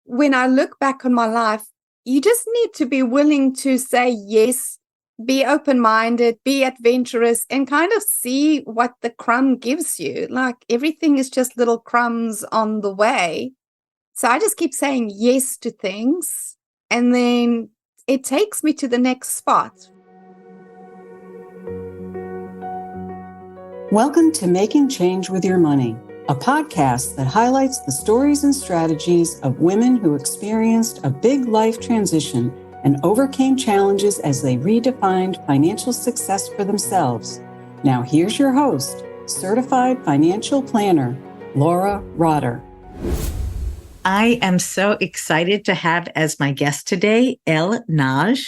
when I look back on my life, you just need to be willing to say yes, be open-minded, be adventurous, and kind of see what the crumb gives you. Like everything is just little crumbs on the way. So I just keep saying yes to things, and then it takes me to the next spot. Welcome to Making Change with Your Money, a podcast that highlights the stories and strategies of women who experienced a big life transition and overcame challenges as they redefined financial success for themselves. Now here's your host, certified financial planner, Laura Rotter. I am so excited to have as my guest today, Elle Nagy.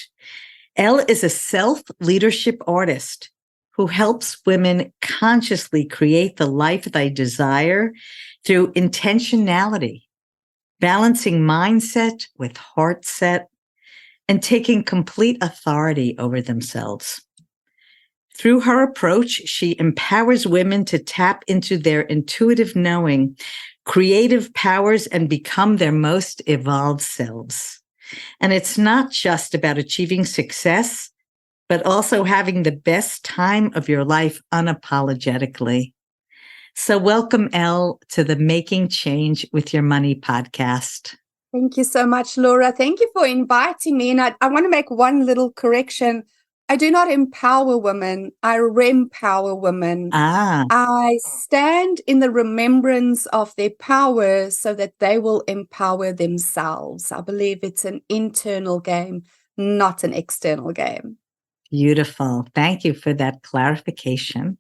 Elle is a self-leadership artist who helps women consciously create the life they desire through intentionality, balancing mindset with heart set, and taking complete authority over themselves. Through her approach, she empowers women to tap into their intuitive knowing, creative powers, and become their most evolved selves. And it's not just about achieving success, but also having the best time of your life unapologetically. So welcome, Elle, to the Making Change with Your Money podcast. Thank you so much, Laura. Thank you for inviting me. And I want to make one little correction. I do not empower women. I rempower women. I stand in the remembrance of their power so that they will empower themselves. I believe it's an internal game, not an external game. Beautiful. Thank you for that clarification.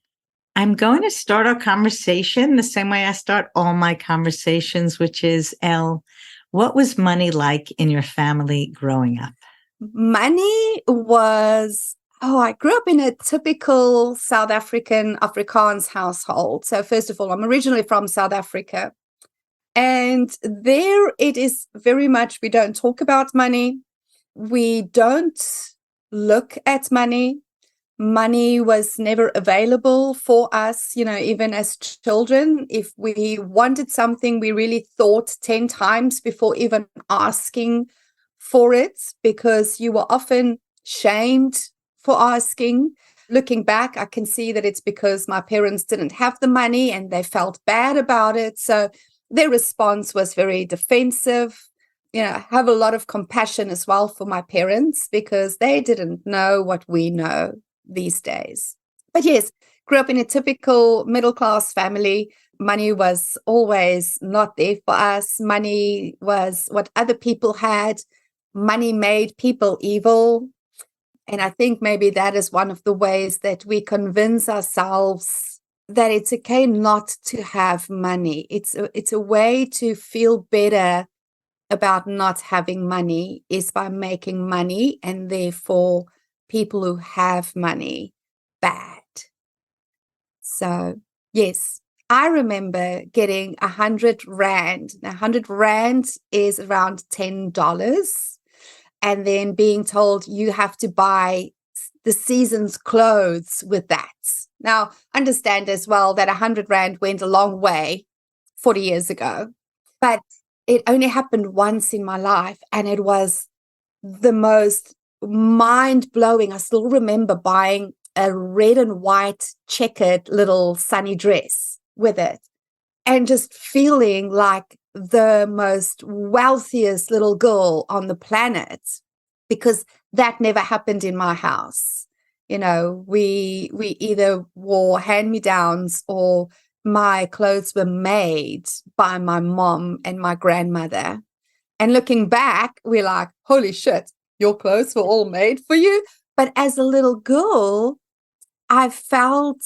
I'm going to start our conversation the same way I start all my conversations, which is, Elle, what was money like in your family growing up? Money was, I grew up in a typical South African Afrikaans household. So first of all, I'm originally from South Africa. And there it is very much, we don't talk about money. We don't look at money. Money was never available for us, even as children. If we wanted something, we really thought 10 times before even asking for it, because you were often shamed for asking. Looking back, I can see that it's because my parents didn't have the money and they felt bad about it. So their response was very defensive. I have a lot of compassion as well for my parents because they didn't know what we know these days. But yes, grew up in a typical middle-class family. Money was always not there for us. Money was what other people had. Money made people evil. And I think maybe that is one of the ways that we convince ourselves that it's okay not to have money. It's a way to feel better about not having money is by making money and therefore people who have money bad. So yes, I remember getting 100 Rand. Now 100 Rand is around $10, and then being told you have to buy the season's clothes with that. Now understand as well that 100 Rand went a long way 40 years ago, but it only happened once in my life, and it was the most mind-blowing. I still remember buying a red and white checkered little sunny dress with it and just feeling like the most wealthiest little girl on the planet, because that never happened in my house. We either wore hand-me-downs or my clothes were made by my mom and my grandmother. And looking back, we're like, holy shit, your clothes were all made for you. But as a little girl, I felt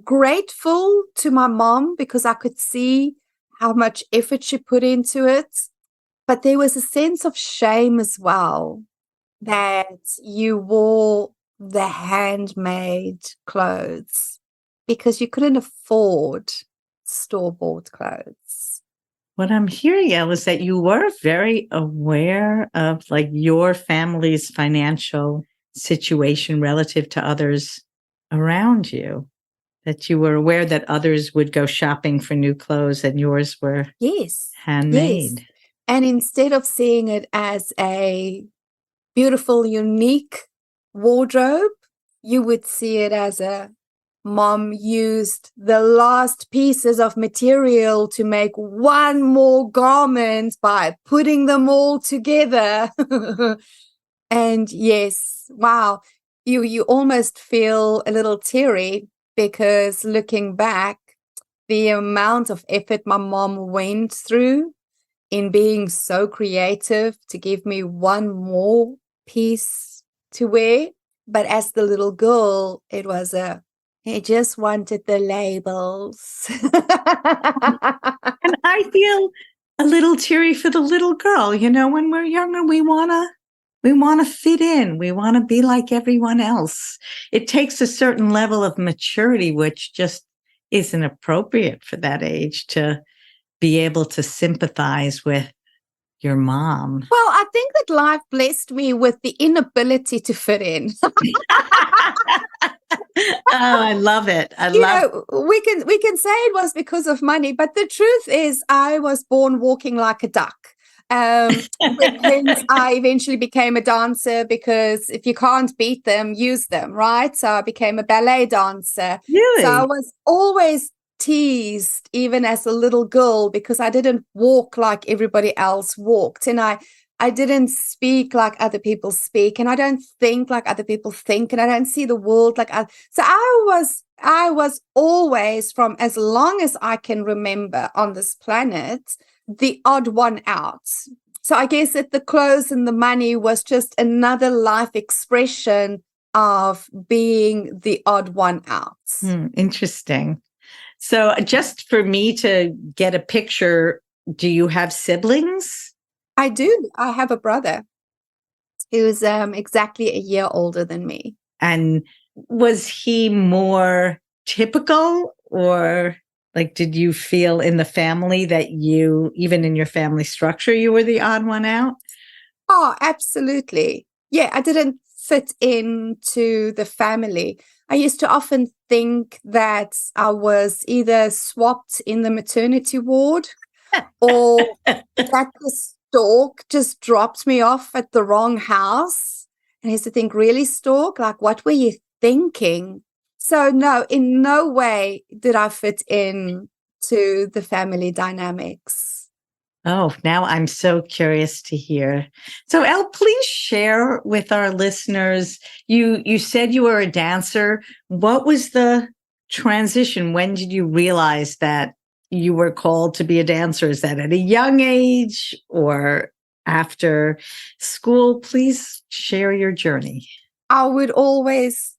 grateful to my mom because I could see how much effort she put into it. But there was a sense of shame as well that you wore the handmade clothes because you couldn't afford store-bought clothes. What I'm hearing, Elle, is that you were very aware of your family's financial situation relative to others around you, that you were aware that others would go shopping for new clothes and yours were handmade. Yes. And instead of seeing it as a beautiful, unique wardrobe, you would see it as a mom used the last pieces of material to make one more garment by putting them all together. And yes, wow, you almost feel a little teary because looking back, the amount of effort my mom went through in being so creative to give me one more piece to wear. But as the little girl, I just wanted the labels. And I feel a little teary for the little girl. When we're younger, we want to fit in. We want to be like everyone else. It takes a certain level of maturity, which just isn't appropriate for that age, to be able to sympathize with your mom. Well, I think that life blessed me with the inability to fit in. I love it. We can say it was because of money, but the truth is I was born walking like a duck. Hence I eventually became a dancer, because if you can't beat them, use them, right? So I became a ballet dancer. Really? So I was always teased, even as a little girl, because I didn't walk like everybody else walked, and I didn't speak like other people speak, and I don't think like other people think, and I don't see the world like so I was always, from as long as I can remember on this planet, the odd one out. So I guess that the clothes and the money was just another life expression of being the odd one out. Interesting. So just for me to get a picture, do you have siblings? I do. I have a brother who's exactly a year older than me. And was he more typical, or did you feel in the family that even in your family structure, you were the odd one out? Oh, absolutely. Yeah, I didn't fit into the family. I used to often think that I was either swapped in the maternity ward or that the stork just dropped me off at the wrong house. And I used to think, really, stork? Like, what were you thinking? So no, in no way did I fit in to the family dynamics. Oh, now I'm so curious to hear. So, Elle, please share with our listeners. You said you were a dancer. What was the transition? When did you realize that you were called to be a dancer? Is that at a young age or after school? Please share your journey. I would always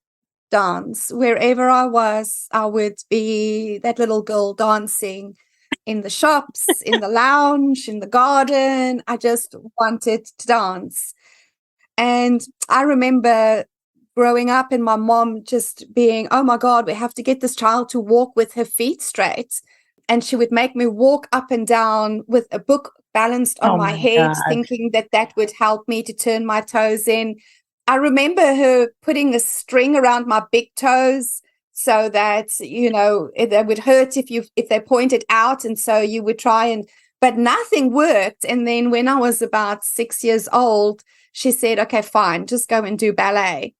dance. Wherever I was, I would be that little girl dancing in the shops, in the lounge, in the garden. I just wanted to dance. And I remember growing up and my mom just being, oh my God, we have to get this child to walk with her feet straight. And she would make me walk up and down with a book balanced on my head, God. thinking that that would help me to turn my toes in. I remember her putting a string around my big toes so that, it would hurt if they pointed out. And so you would try but nothing worked. And then when I was about 6 years old, she said, okay, fine, just go and do ballet.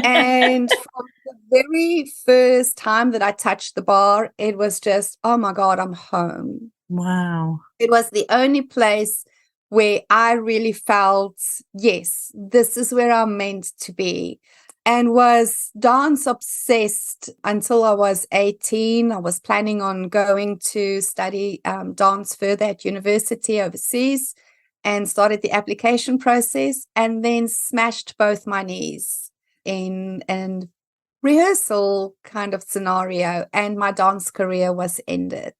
And from the very first time that I touched the barre, it was just, oh my God, I'm home. Wow. It was the only place where I really felt, yes, this is where I'm meant to be, and was dance obsessed until I was 18. I was planning on going to study dance further at university overseas, and started the application process, and then smashed both my knees in a rehearsal kind of scenario, and my dance career was ended.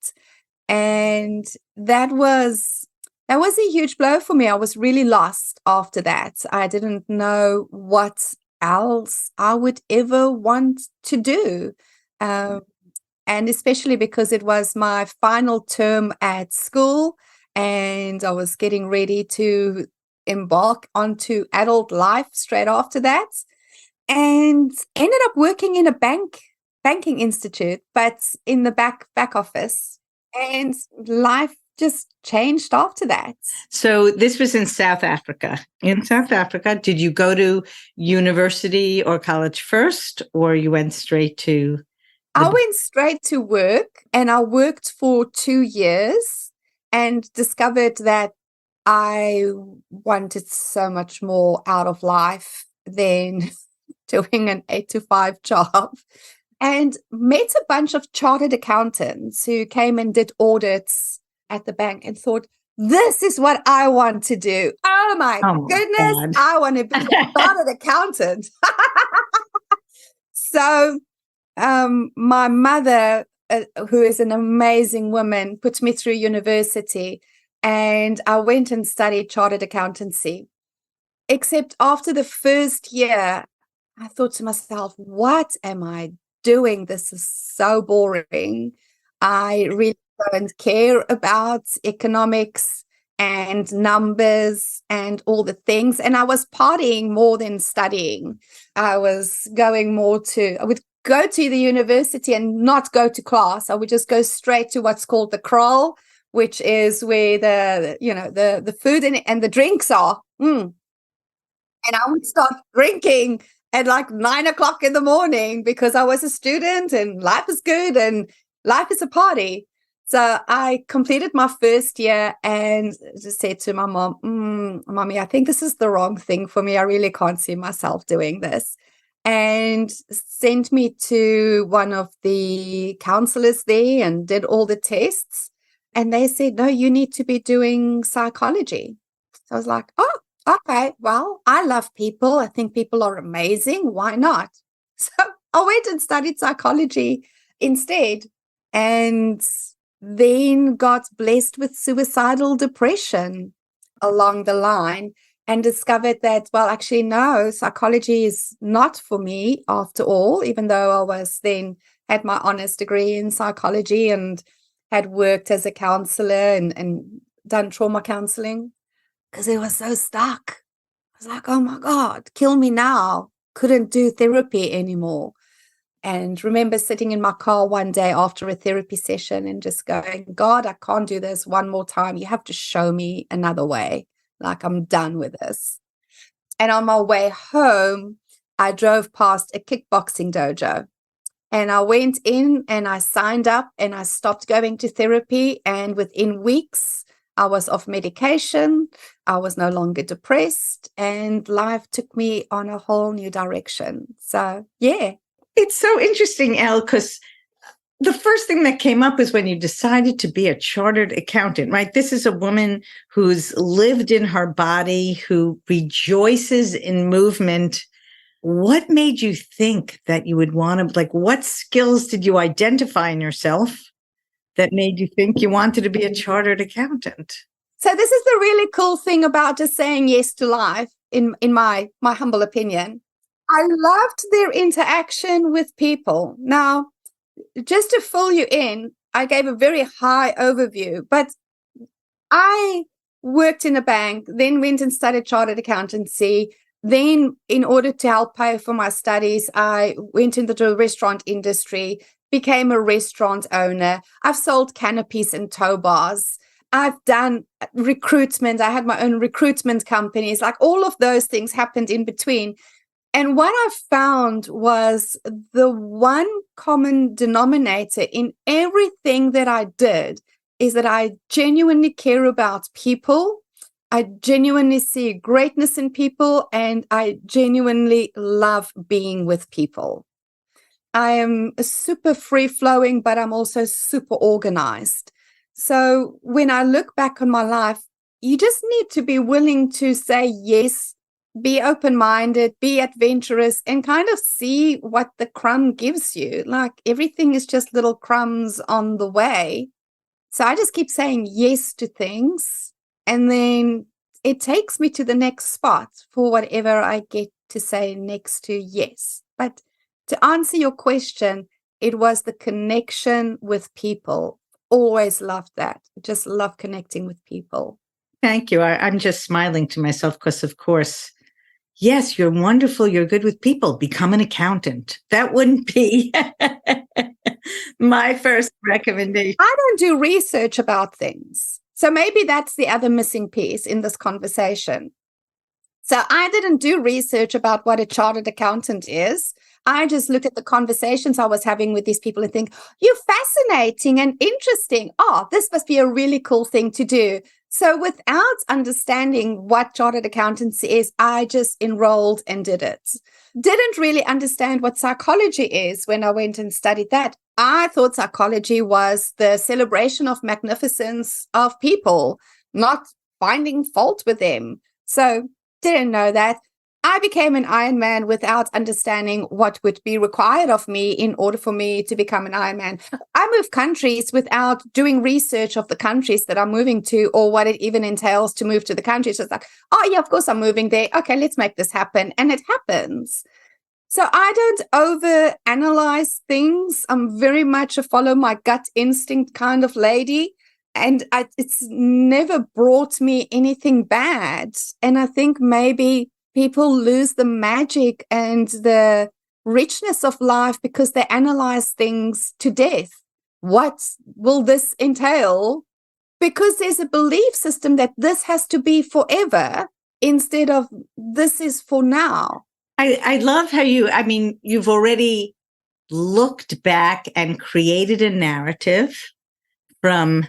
And that was a huge blow for me. I was really lost after that. I didn't know what else I would ever want to do. And especially because it was my final term at school and I was getting ready to embark onto adult life straight after that, and ended up working in a banking institute, but in the back office. And life just changed after that. So this was in South Africa. In South Africa, did you go to university or college first, or you went straight to? I went straight to work, and I worked for 2 years and discovered that I wanted so much more out of life than doing an 8 to 5 job, and met a bunch of chartered accountants who came and did audits at the bank and thought, this is what I want to do. Oh my goodness, God. I want to be a chartered accountant. So my mother, who is an amazing woman, put me through university, and I went and studied chartered accountancy. Except after the first year, I thought to myself, what am I doing? This is so boring. I really don't care about economics and numbers and all the things. And I was partying more than studying. I was going more to, I would go to the university and not go to class. I would just go straight to what's called the kraal, which is where the food and the drinks are. And I would start drinking at like 9 o'clock in the morning because I was a student and life is good and life is a party. So I completed my first year and just said to my mom, Mommy, I think this is the wrong thing for me. I really can't see myself doing this. And sent me to one of the counselors there and did all the tests. And they said, no, you need to be doing psychology. So I was like, oh, okay, well, I love people. I think people are amazing. Why not? So I went and studied psychology instead, and then got blessed with suicidal depression along the line, and discovered that, well, actually, no, psychology is not for me after all, even though I was then had my honors degree in psychology and had worked as a counselor and done trauma counseling, because it was so stuck. I was like, oh my God, kill me now. Couldn't do therapy anymore. And remember sitting in my car one day after a therapy session and just going, God, I can't do this one more time. You have to show me another way. Like, I'm done with this. And on my way home, I drove past a kickboxing dojo. And I went in and I signed up and I stopped going to therapy. And within weeks, I was off medication. I was no longer depressed. And life took me on a whole new direction. So, yeah. It's so interesting, Elle, because the first thing that came up is when you decided to be a chartered accountant, right? This is a woman who's lived in her body, who rejoices in movement. What made you think that you would want to, like, what skills did you identify in yourself that made you think you wanted to be a chartered accountant? So this is the really cool thing about just saying yes to life, in my humble opinion. I loved their interaction with people. Now, just to fill you in, I gave a very high overview, but I worked in a bank, then went and studied chartered accountancy. Then, in order to help pay for my studies, I went into the restaurant industry, became a restaurant owner. I've sold canopies and tow bars. I've done recruitment. I had my own recruitment companies. Like, all of those things happened in between. And what I found was the one common denominator in everything that I did is that I genuinely care about people. I genuinely see greatness in people, and I genuinely love being with people. I am super free-flowing, but I'm also super organized. So when I look back on my life, you just need to be willing to say yes, be open-minded, be adventurous, and kind of see what the crumb gives you. Like, everything is just little crumbs on the way. So I just keep saying yes to things, and then it takes me to the next spot for whatever I get to say next to yes. But to answer your question, it was the connection with people. Always loved that. Just love connecting with people. Thank you. I'm just smiling to myself because, of course, yes, you're wonderful. You're good with people. Become an accountant. That wouldn't be my first recommendation. I don't do research about things. So maybe that's the other missing piece in this conversation. So I didn't do research about what a chartered accountant is. I just look at the conversations I was having with these people and think, you're fascinating and interesting. Oh, this must be a really cool thing to do. So without understanding what chartered accountancy is, I just enrolled and did it. Didn't really understand what psychology is when I went and studied that. I thought psychology was the celebration of magnificence of people, not finding fault with them. So didn't know that. I became an Ironman without understanding what would be required of me in order for me to become an Ironman. I moved countries without doing research of the countries that I'm moving to or what it even entails to move to the countries. It's like, oh yeah, of course I'm moving there. Okay, let's make this happen. And it happens. So I don't over-analyze things. I'm very much a follow my gut instinct kind of lady. And it's never brought me anything bad. And I think maybe people lose the magic and the richness of life because they analyze things to death. What will this entail? Because there's a belief system that this has to be forever instead of this is for now. I love how you've already looked back and created a narrative from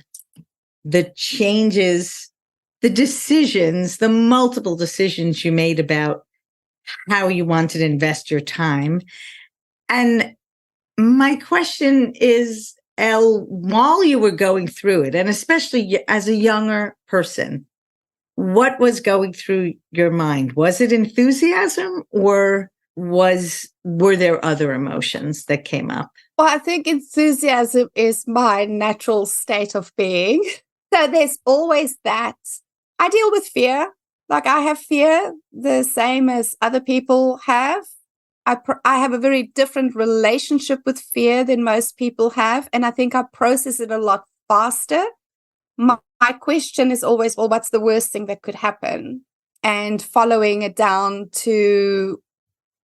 the changes, the decisions, the multiple decisions you made about how you wanted to invest your time. And my question is, Elle, while you were going through it, and especially as a younger person, what was going through your mind? Was it enthusiasm or were there other emotions that came up? Well, I think enthusiasm is my natural state of being. So there's always that. I deal with fear. Like I have fear the same as other people have. I have a very different relationship with fear than most people have. And I think I process it a lot faster. My question is always, well, what's the worst thing that could happen? And following it down to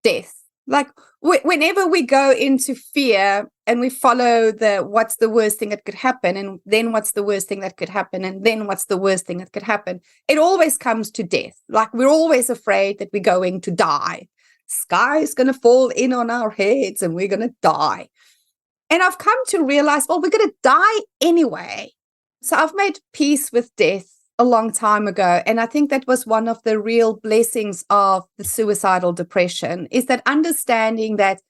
death. Like whenever we go into fear and we follow what's the worst thing that could happen, and then what's the worst thing that could happen, and then what's the worst thing that could happen, it always comes to death. Like we're always afraid that we're going to die. Sky is going to fall in on our heads and we're going to die. And I've come to realize, well, we're going to die anyway. So I've made peace with death a long time ago. And I think that was one of the real blessings of the suicidal depression, is that understanding that,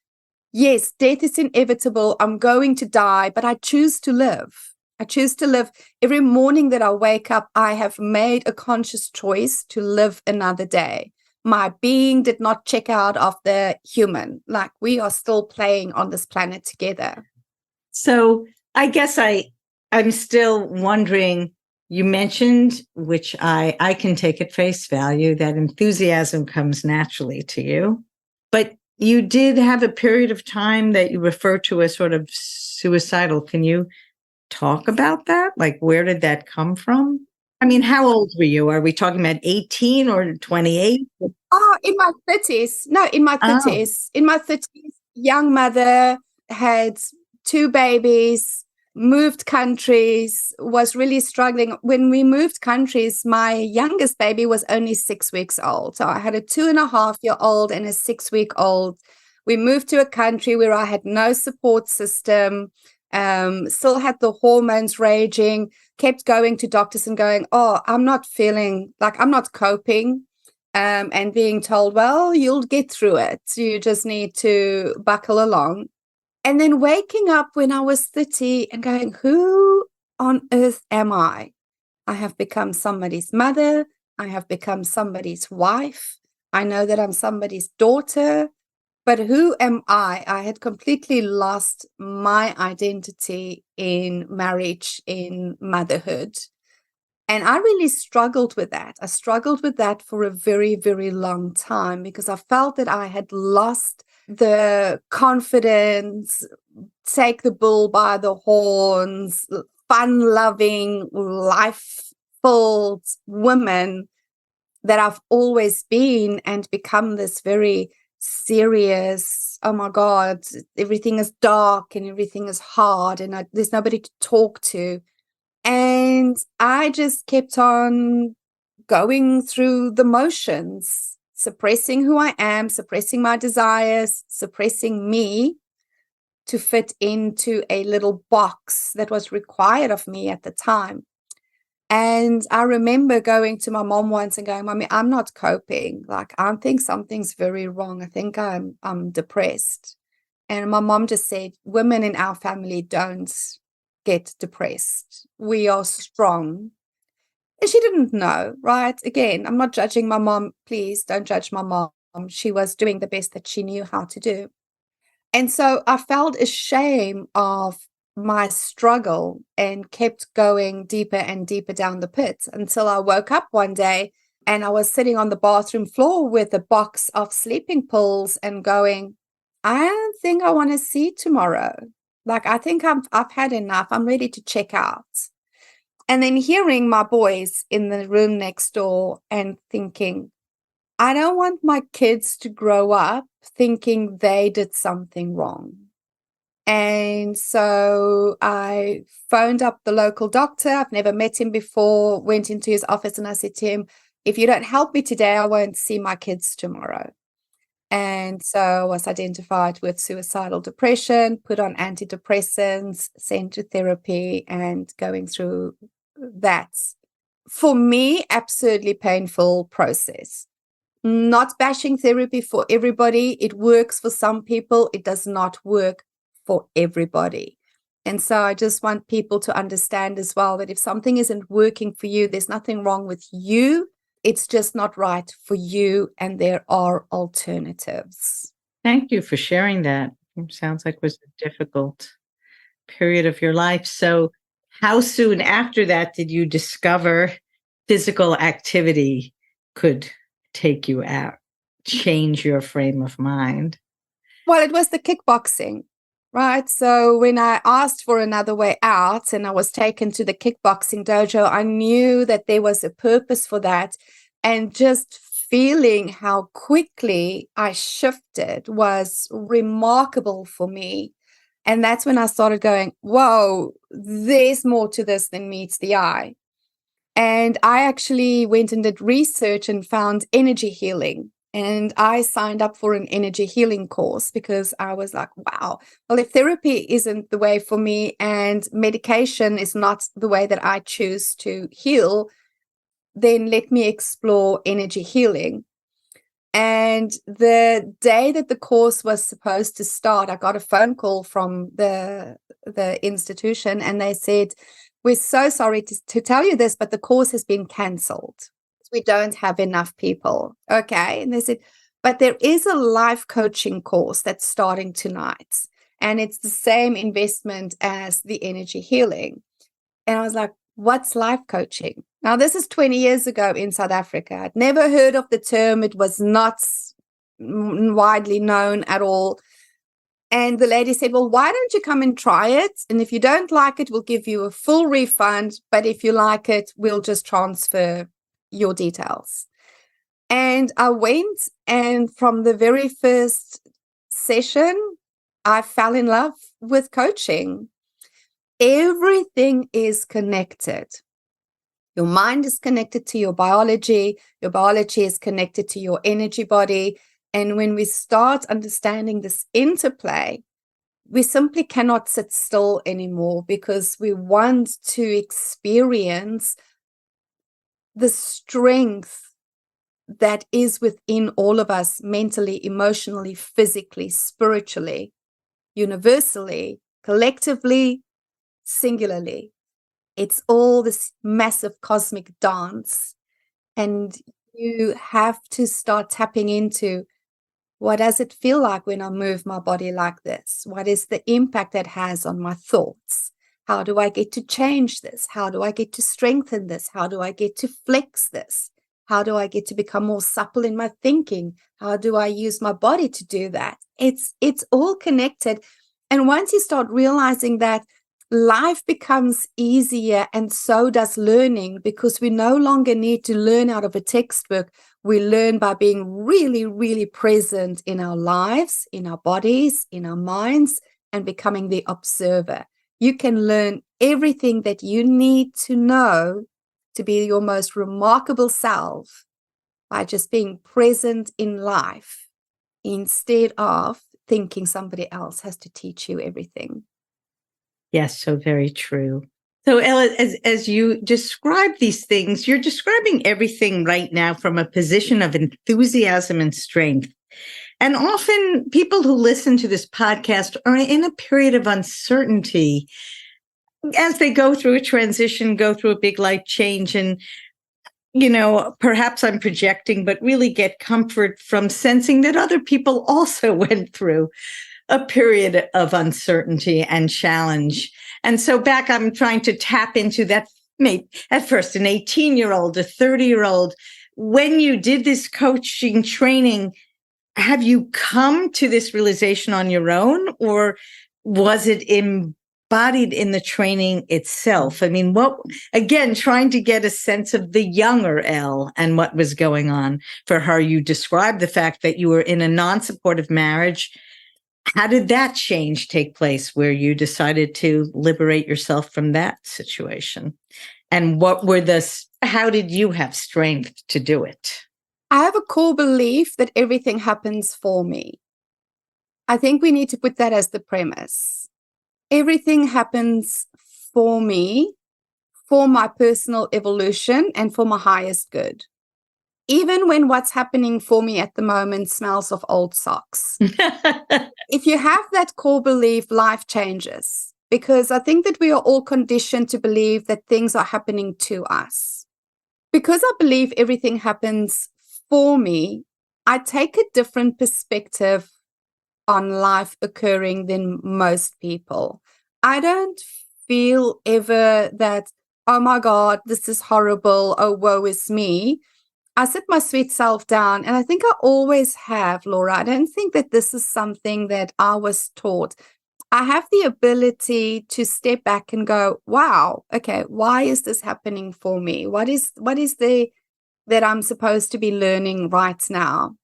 yes, death is inevitable. I'm going to die, but I choose to live. I choose to live. Every morning that I wake up, I have made a conscious choice to live another day. My being did not check out of the human. Like we are still playing on this planet together. So I guess I'm still wondering, you mentioned, which I can take at face value, that enthusiasm comes naturally to you. But you did have a period of time that you refer to as sort of suicidal. Can you talk about that? Like, where did that come from? I mean, how old were you? Are we talking about 18 or 28? Oh, in my 30s. No, in my 30s. In my 30s, young mother, had 2 babies, moved countries, was really struggling. When we moved countries, my youngest baby was only 6 weeks old. So I had a 2.5-year-old and a 6-week-old. We moved to a country where I had no support system, still had the hormones raging, kept going to doctors and going, oh, I'm not feeling like I'm not coping. And being told, well, you'll get through it. You just need to buckle along. And then waking up when I was 30 and going, who on earth am I? I have become somebody's mother. I have become somebody's wife. I know that I'm somebody's daughter. But who am I? I had completely lost my identity in marriage, in motherhood. And I really struggled with that. I struggled with that for a very, very long time because I felt that I had lost the confidence, take the bull by the horns, fun-loving, life-filled woman that I've always been, and become this very serious, oh my God, everything is dark and everything is hard and there's nobody to talk to. And And I just kept on going through the motions, suppressing who I am, suppressing my desires, suppressing me to fit into a little box that was required of me at the time. And I remember going to my mom once and going, Mommy, I'm not coping. Like, I think something's very wrong. I think I'm depressed. And my mom just said, women in our family don't get depressed. We are strong. And she didn't know, right? Again, I'm not judging my mom. Please don't judge my mom. She was doing the best that she knew how to do. And so I felt ashamed of my struggle and kept going deeper and deeper down the pit until I woke up one day and I was sitting on the bathroom floor with a box of sleeping pills and going, I don't think I want to see tomorrow. Like, I think I've had enough. I'm ready to check out. And then hearing my boys in the room next door and thinking, I don't want my kids to grow up thinking they did something wrong. And so I phoned up the local doctor. I've never met him before, went into his office and I said to him, if you don't help me today, I won't see my kids tomorrow. And so I was identified with suicidal depression, put on antidepressants, sent to therapy, and going through that. For me, absolutely painful process. Not bashing therapy for everybody. It works for some people. It does not work for everybody. And so I just want people to understand as well that if something isn't working for you, there's nothing wrong with you. It's just not right for you. And there are alternatives. Thank you for sharing that. It sounds like it was a difficult period of your life. So how soon after that did you discover physical activity could take you out, change your frame of mind? Well, it was the kickboxing, right? So when I asked for another way out and I was taken to the kickboxing dojo, I knew that there was a purpose for that. And just feeling how quickly I shifted was remarkable for me. And that's when I started going, whoa, there's more to this than meets the eye. And I actually went and did research and found energy healing. And I signed up for an energy healing course because I was like, wow, well, if therapy isn't the way for me and medication is not the way that I choose to heal, then let me explore energy healing. And the day that the course was supposed to start, I got a phone call from the institution and they said, we're so sorry to tell you this, but the course has been cancelled. We don't have enough people. Okay. And they said, but there is a life coaching course that's starting tonight. And it's the same investment as the energy healing. And I was like, what's life coaching? Now, this is 20 years ago in South Africa. I'd never heard of the term. It was not widely known at all. And the lady said, well, why don't you come and try it? And if you don't like it, we'll give you a full refund. But if you like it, we'll just transfer your details. And I went, and from the very first session, I fell in love with coaching. Everything is connected. Your mind is connected to your biology is connected to your energy body. And when we start understanding this interplay, we simply cannot sit still anymore because we want to experience the strength that is within all of us mentally, emotionally, physically, spiritually, universally, collectively, singularly. It's all this massive cosmic dance. And you have to start tapping into, what does it feel like when I move my body like this? What is the impact that has on my thoughts? How do I get to change this? How do I get to strengthen this? How do I get to flex this? How do I get to become more supple in my thinking? How do I use my body to do that? It's all connected. And once you start realizing that, life becomes easier, and so does learning, because we no longer need to learn out of a textbook. We learn by being really, really present in our lives, in our bodies, in our minds, and becoming the observer. You can learn everything that you need to know to be your most remarkable self by just being present in life instead of thinking somebody else has to teach you everything. Yes, so very true. So, Ella, as you describe these things, you're describing everything right now from a position of enthusiasm and strength. And often people who listen to this podcast are in a period of uncertainty as they go through a transition, go through a big life change. And, perhaps I'm projecting, but really get comfort from sensing that other people also went through a period of uncertainty and challenge. And so I'm trying to tap into that, at first an 18-year-old, a 30-year-old. When you did this coaching training, have you come to this realization on your own, or was it embodied in the training itself? I mean, trying to get a sense of the younger Elle and what was going on for her. You described the fact that you were in a non-supportive marriage. How did that change take place where you decided to liberate yourself from that situation? And how did you have strength to do it? I have a core belief that everything happens for me. I think we need to put that as the premise. Everything happens for me, for my personal evolution, and for my highest good. Even when what's happening for me at the moment smells of old socks. If you have that core belief, life changes. Because I think that we are all conditioned to believe that things are happening to us. Because I believe everything happens for me, I take a different perspective on life occurring than most people. I don't feel ever that, oh my God, this is horrible, oh, woe is me. I sit my sweet self down, and I think I always have, Laura. I don't think that this is something that I was taught. I have the ability to step back and go, wow, okay, why is this happening for me? What is that I'm supposed to be learning right now?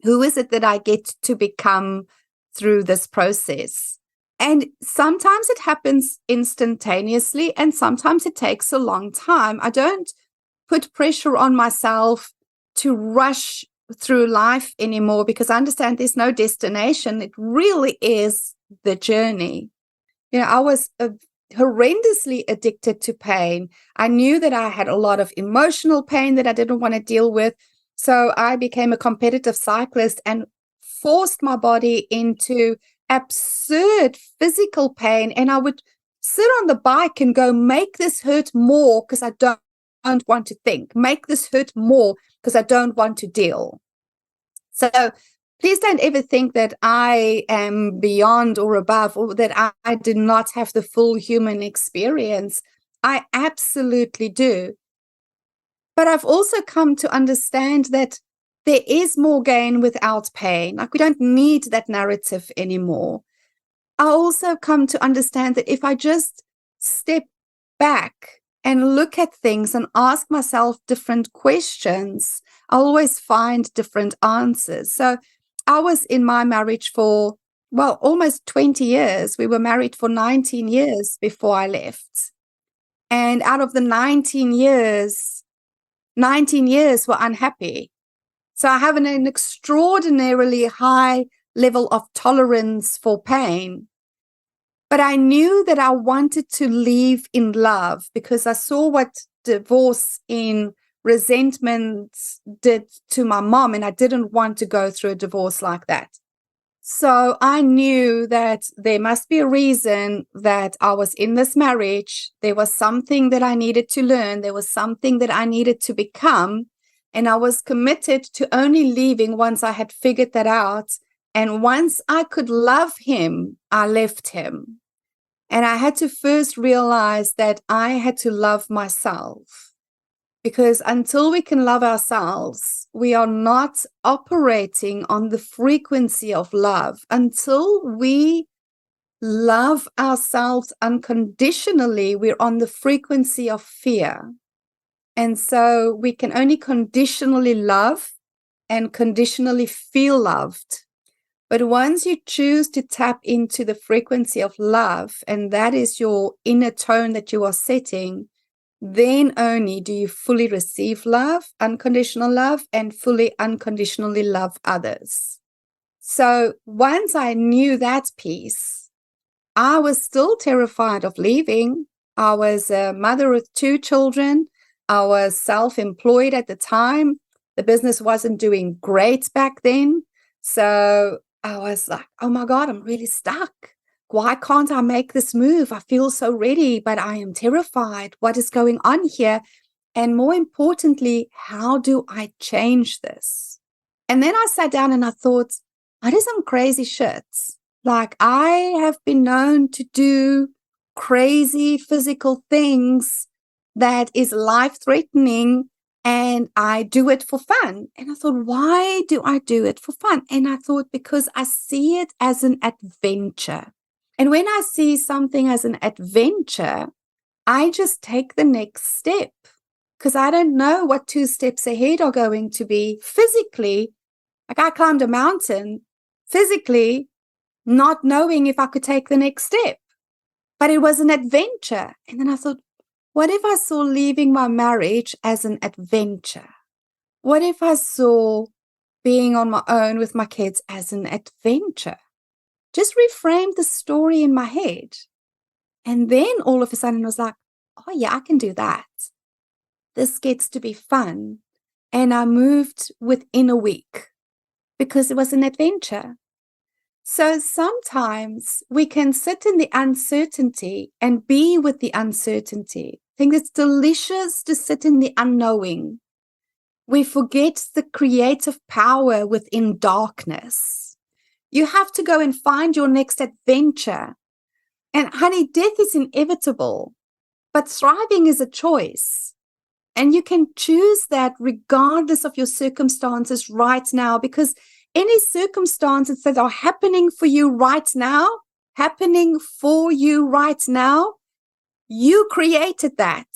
Who is it that I get to become through this process? And sometimes it happens instantaneously, and sometimes it takes a long time. I don't put pressure on myself to rush through life anymore, because I understand there's no destination. It really is the journey. I was horrendously addicted to pain. I knew that I had a lot of emotional pain that I didn't want to deal with. So I became a competitive cyclist and forced my body into absurd physical pain. And I would sit on the bike and go, make this hurt more because I don't want to think. Make this hurt more because I don't want to deal. So please don't ever think that I am beyond or above, or that I do not have the full human experience. I absolutely do. But I've also come to understand that there is more gain without pain. Like, we don't need that narrative anymore. I also come to understand that if I just step back and look at things and ask myself different questions, I always find different answers. So I was in my marriage for, almost 20 years. We were married for 19 years before I left. And out of the 19 years were unhappy. So I have an extraordinarily high level of tolerance for pain. But I knew that I wanted to leave in love, because I saw what divorce in resentment did to my mom, and I didn't want to go through a divorce like that. So I knew that there must be a reason that I was in this marriage. There was something that I needed to learn. There was something that I needed to become. And I was committed to only leaving once I had figured that out. And once I could love him, I left him. And I had to first realize that I had to love myself, because until we can love ourselves, we are not operating on the frequency of love. Until we love ourselves unconditionally, we're on the frequency of fear. And so we can only conditionally love and conditionally feel loved. But once you choose to tap into the frequency of love, and that is your inner tone that you are setting, then only do you fully receive love, unconditional love, and fully unconditionally love others. So once I knew that piece, I was still terrified of leaving. I was a mother of 2 children. I was self-employed at the time. The business wasn't doing great back then. So I was like, oh my God, I'm really stuck. Why can't I make this move? I feel so ready, but I am terrified. What is going on here? And more importantly, how do I change this? And then I sat down and I thought, I did some crazy shit. Like, I have been known to do crazy physical things that is life-threatening, and I do it for fun. And I thought, why do I do it for fun? And I thought, because I see it as an adventure. And when I see something as an adventure, I just take the next step, because I don't know what 2 steps ahead are going to be physically. Like, I climbed a mountain physically, not knowing if I could take the next step, but it was an adventure. And then I thought, what if I saw leaving my marriage as an adventure? What if I saw being on my own with my kids as an adventure? Just reframed the story in my head. And then all of a sudden I was like, oh yeah, I can do that. This gets to be fun. And I moved within a week because it was an adventure. So sometimes we can sit in the uncertainty and be with the uncertainty. I think it's delicious to sit in the unknowing. We forget the creative power within darkness. You have to go and find your next adventure. And honey, death is inevitable, but thriving is a choice. And you can choose that regardless of your circumstances right now, because any circumstances that are happening for you right now, you created that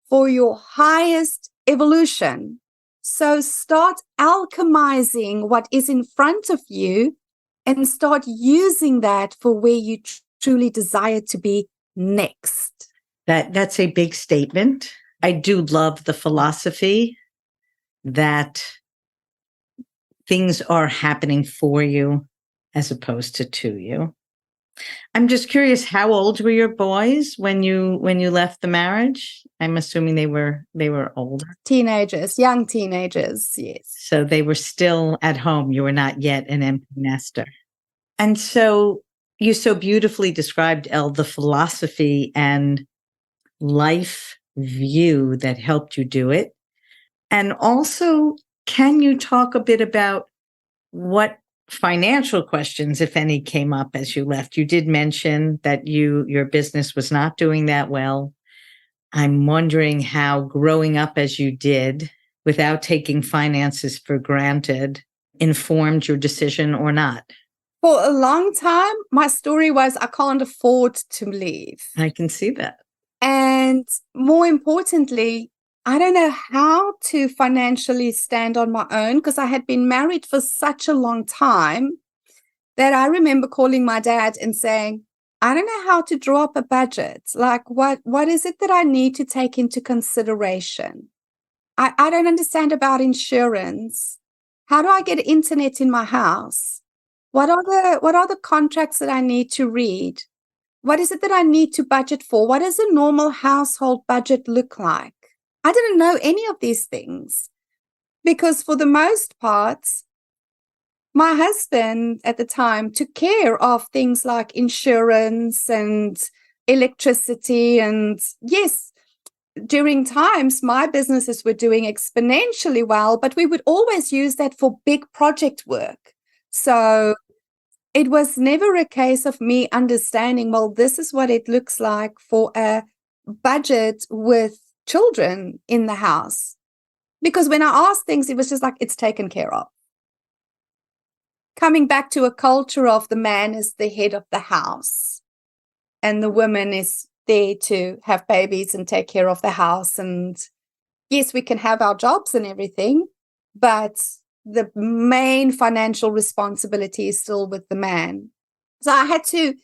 for your highest evolution. So start alchemizing what is in front of you and start using that for where you truly desire to be next. That's a big statement. I do love the philosophy that things are happening for you as opposed to you. I'm just curious, how old were your boys when you left the marriage? I'm assuming they were older. Teenagers, young teenagers, yes. So they were still at home. You were not yet an empty nester. And so you so beautifully described, Elle, the philosophy and life view that helped you do it. And also, can you talk a bit about what financial questions, if any, came up as you left? You did mention that your business was not doing that well. I'm wondering how growing up as you did, without taking finances for granted, informed your decision or not. For a long time, my story was I can't afford to leave. I can see that. And more importantly, I don't know how to financially stand on my own, because I had been married for such a long time that I remember calling my dad and saying, I don't know how to draw up a budget. Like, what is it that I need to take into consideration? I don't understand about insurance. How do I get internet in my house? What are the contracts that I need to read? What is it that I need to budget for? What does a normal household budget look like? I didn't know any of these things, because for the most part, my husband at the time took care of things like insurance and electricity. And yes, during times my businesses were doing exponentially well, but we would always use that for big project work. So it was never a case of me understanding, well, this is what it looks like for a budget with children in the house. Because when I asked things, it was just like, it's taken care of. Coming back to a culture of the man is the head of the house and the woman is there to have babies and take care of the house. And yes, we can have our jobs and everything, but the main financial responsibility is still with the man. So I had to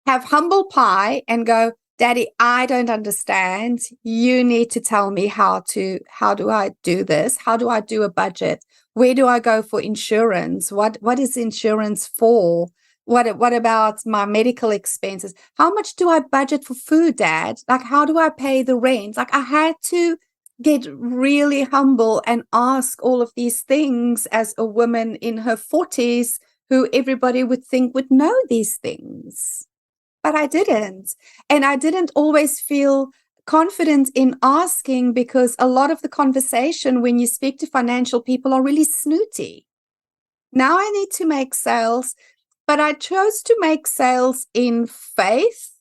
have humble pie and go, Daddy, I don't understand. You need to tell me how do I do this? How do I do a budget? Where do I go for insurance? What is insurance for? What about my medical expenses? How much do I budget for food, Dad? Like, how do I pay the rent? Like, I had to get really humble and ask all of these things as a woman in her 40s who everybody would think would know these things. But I didn't. And I didn't always feel confident in asking, because a lot of the conversation when you speak to financial people are really snooty. Now I need to make sales, but I chose to make sales in faith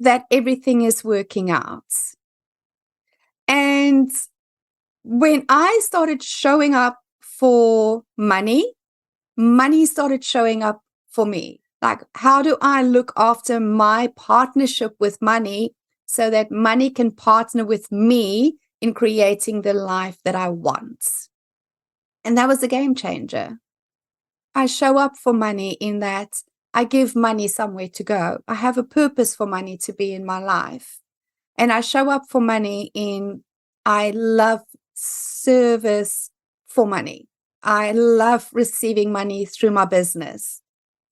that everything is working out. And when I started showing up for money, money started showing up for me. Like, how do I look after my partnership with money so that money can partner with me in creating the life that I want? And that was a game changer. I show up for money in that I give money somewhere to go. I have a purpose for money to be in my life. And I show up for money in, I love service for money. I love receiving money through my business.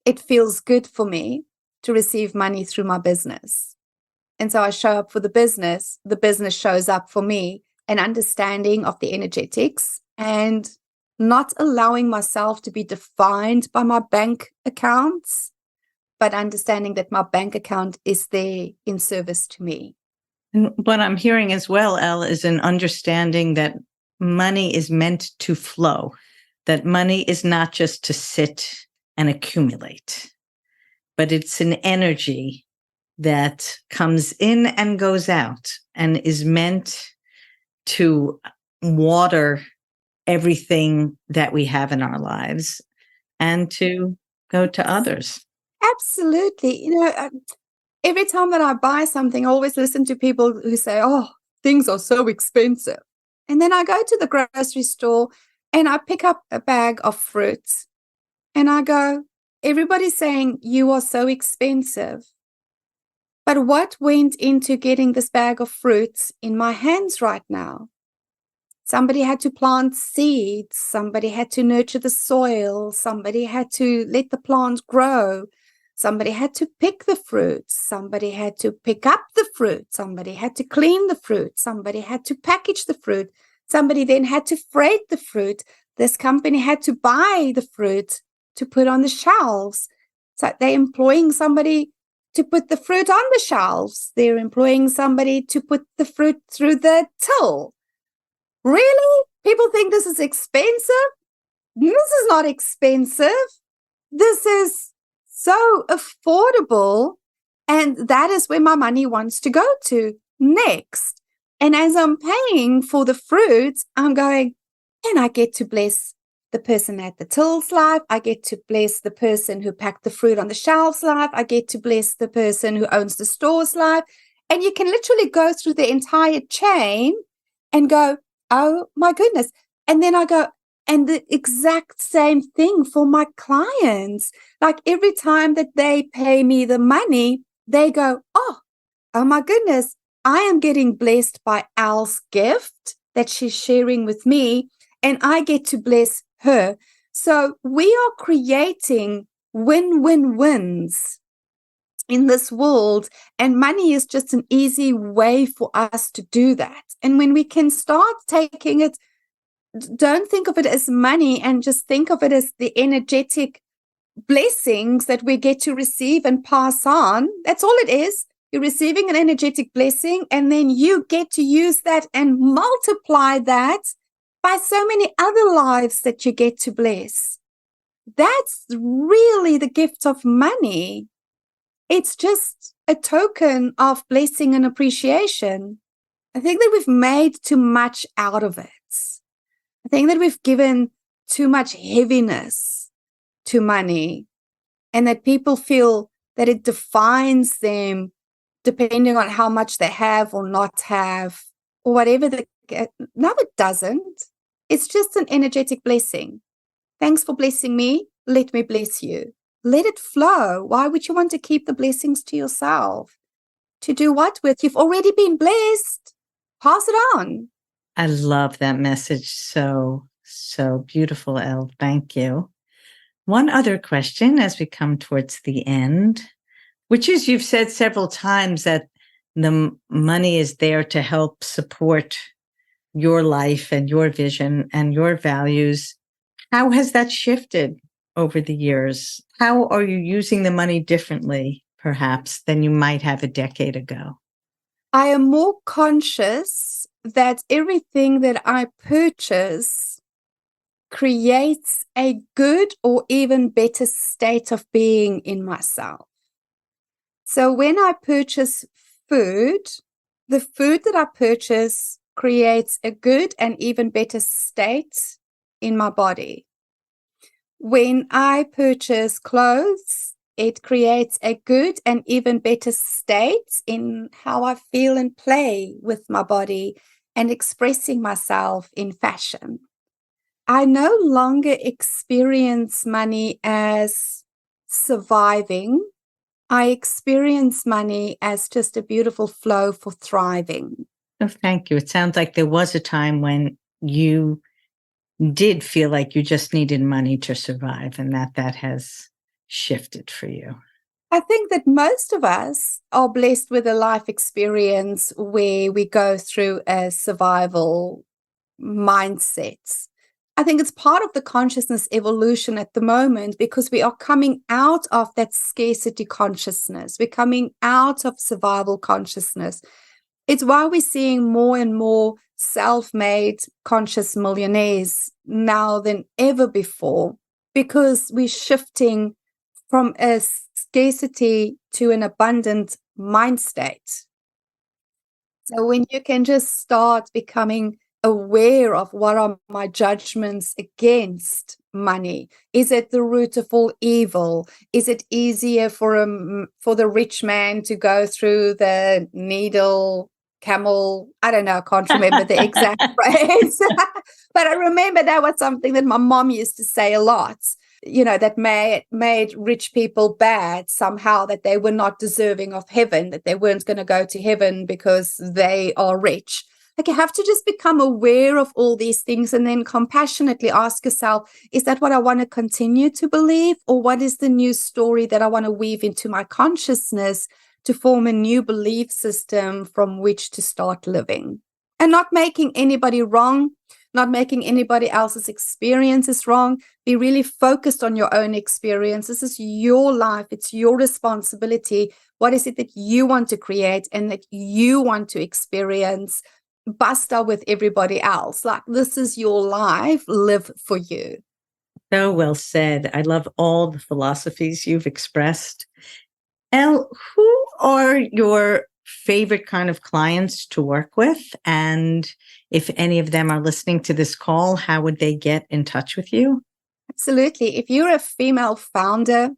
It feels good for me to receive money through my business. And so I show up for the business shows up for me, an understanding of the energetics and not allowing myself to be defined by my bank accounts, but understanding that my bank account is there in service to me. And what I'm hearing as well, Elle, is an understanding that money is meant to flow, that money is not just to sit and accumulate, but it's an energy that comes in and goes out and is meant to water everything that we have in our lives and to go to others. Absolutely. Every time that I buy something, I always listen to people who say, oh, things are so expensive. And then I go to the grocery store and I pick up a bag of fruit and I go, everybody's saying you are so expensive. But what went into getting this bag of fruits in my hands right now? Somebody had to plant seeds. Somebody had to nurture the soil. Somebody had to let the plant grow. Somebody had to pick the fruit. Somebody had to pick up the fruit. Somebody had to clean the fruit. Somebody had to package the fruit. Somebody then had to freight the fruit. This company had to buy the fruit to put on the shelves. So they're employing somebody to put the fruit on the shelves. They're employing somebody to put the fruit through the till. Really? People think this is expensive? This is not expensive. This is so affordable. And that is where my money wants to go to next. And as I'm paying for the fruits, I'm going, and I get to bless the person at the till's life. I get to bless the person who packed the fruit on the shelves life. I get to bless the person who owns the store's life. And you can literally go through the entire chain and go, oh my goodness. And then I go, and the exact same thing for my clients. Like every time that they pay me the money, they go, oh my goodness, I am getting blessed by Al's gift that she's sharing with me, and I get to bless her. So we are creating win-win-wins in this world, and money is just an easy way for us to do that. And when we can start taking it, don't think of it as money and just think of it as the energetic blessings that we get to receive and pass on. That's all it is. You're receiving an energetic blessing, and then you get to use that and multiply that by so many other lives that you get to bless. That's really the gift of money. It's just a token of blessing and appreciation. I think that we've made too much out of it. I think that we've given too much heaviness to money, and that people feel that it defines them depending on how much they have or not have, or whatever. No, it doesn't. It's just an energetic blessing. Thanks for blessing me. Let me bless you. Let it flow. Why would you want to keep the blessings to yourself? To do what with? You've already been blessed. Pass it on. I love that message. So beautiful, Elle. Thank you. One other question as we come towards the end, which is you've said several times that the money is there to help support your life and your vision and your values. How has that shifted over the years? How are you using the money differently, perhaps, than you might have a decade ago? I am more conscious that everything that I purchase creates a good or even better state of being in myself. So when I purchase food, the food that I purchase creates a good and even better state in my body. When I purchase clothes, it creates a good and even better state in how I feel and play with my body and expressing myself in fashion. I no longer experience money as surviving. I experience money as just a beautiful flow for thriving. Oh, thank you. It sounds like there was a time when you did feel like you just needed money to survive, and that has shifted for you. I think that most of us are blessed with a life experience where we go through a survival mindset. I think it's part of the consciousness evolution at the moment because we are coming out of that scarcity consciousness. We're coming out of survival consciousness. It's why we're seeing more and more self-made conscious millionaires now than ever before, because we're shifting from a scarcity to an abundant mind state. So when you can just start becoming aware of what are my judgments against money. Is it the root of all evil? Is it easier for the rich man to go through the needle camel? I don't know. I can't remember the exact phrase, but I remember that was something that my mom used to say a lot. You know, that made rich people bad somehow, that they were not deserving of heaven, that they weren't going to go to heaven because they are rich. Like, you have to just become aware of all these things and then compassionately ask yourself, is that what I want to continue to believe? Or what is the new story that I want to weave into my consciousness to form a new belief system from which to start living? And not making anybody wrong, not making anybody else's experiences wrong. Be really focused on your own experience. This is your life. It's your responsibility. What is it that you want to create and that you want to experience? Basta with everybody else. Like, this is your life. Live for you. So well said. I love all the philosophies you've expressed. Elle, who are your favorite kind of clients to work with? And if any of them are listening to this call, how would they get in touch with you? Absolutely. If you're a female founder,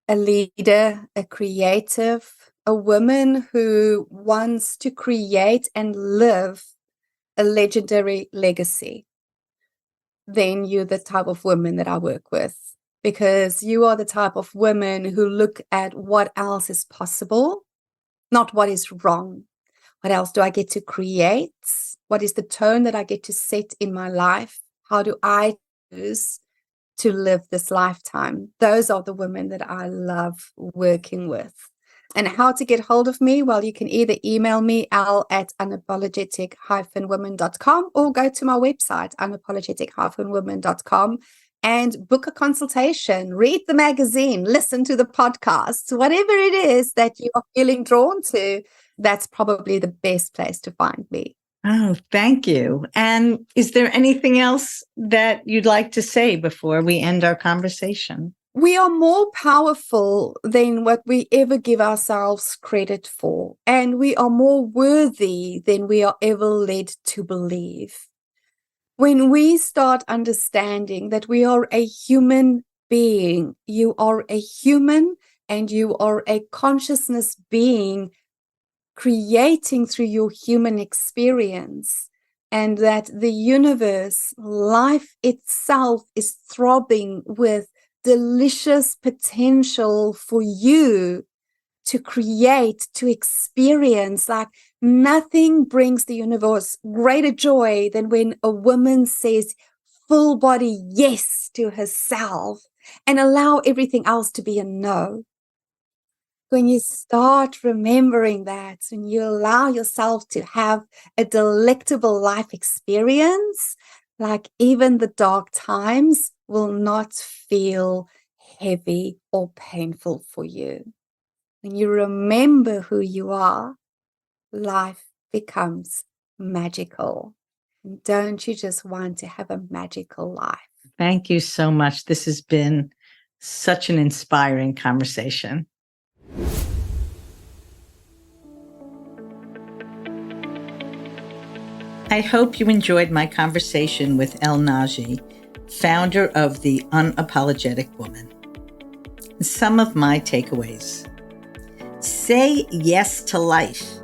a leader, a creative, a woman who wants to create and live a legendary legacy, then you're the type of woman that I work with, because you are the type of women who look at what else is possible, not what is wrong. What else do I get to create? What is the tone that I get to set in my life? How do I choose to live this lifetime? Those are the women that I love working with. And how to get hold of me? Well, you can either email me, al@unapologetic-woman.com, or go to my website, unapologetic-woman.com, and book a consultation, read the magazine, listen to the podcast, whatever it is that you are feeling drawn to. That's probably the best place to find me. Oh, thank you. And is there anything else that you'd like to say before we end our conversation? We are more powerful than what we ever give ourselves credit for, and we are more worthy than we are ever led to believe. When we start understanding that we are a human being, you are a human and you are a consciousness being creating through your human experience, and that the universe, life itself, is throbbing with delicious potential for you to create, to experience. Like, nothing brings the universe greater joy than when a woman says full body yes to herself and allow everything else to be a no. When you start remembering that, when you allow yourself to have a delectable life experience, like, even the dark times will not feel heavy or painful for you. When you remember who you are, life becomes magical. And don't you just want to have a magical life? Thank you so much. This has been such an inspiring conversation. I hope you enjoyed my conversation with Elle Nagy, founder of the Unapologetic Woman. Some of my takeaways. Say yes to life.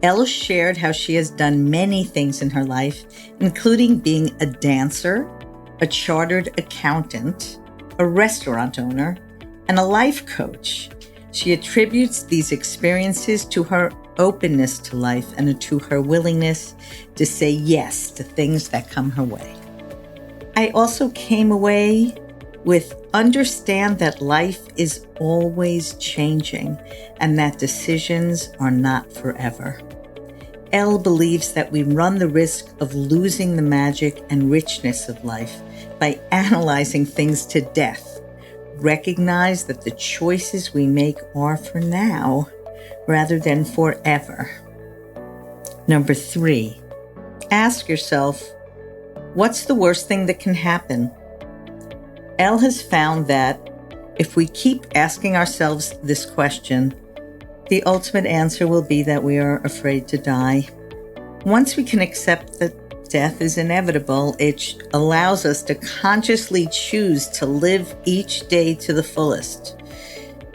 Elle shared how she has done many things in her life, including being a dancer, a chartered accountant, a restaurant owner, and a life coach. She attributes these experiences to her openness to life and to her willingness to say yes to things that come her way. I also came away with understand that life is always changing and that decisions are not forever. Elle believes that we run the risk of losing the magic and richness of life by analyzing things to death. Recognize that the choices we make are for now rather than forever. Number 3, ask yourself, what's the worst thing that can happen? Elle has found that if we keep asking ourselves this question, the ultimate answer will be that we are afraid to die. Once we can accept that death is inevitable, it allows us to consciously choose to live each day to the fullest.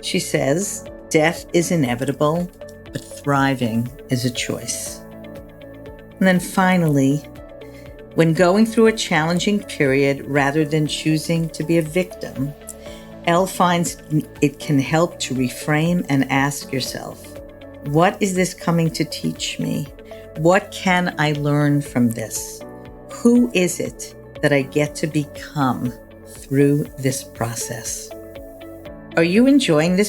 She says, death is inevitable, but thriving is a choice. And then finally, when going through a challenging period, rather than choosing to be a victim, Elle finds it can help to reframe and ask yourself, what is this coming to teach me? What can I learn from this? Who is it that I get to become through this process? Are you enjoying this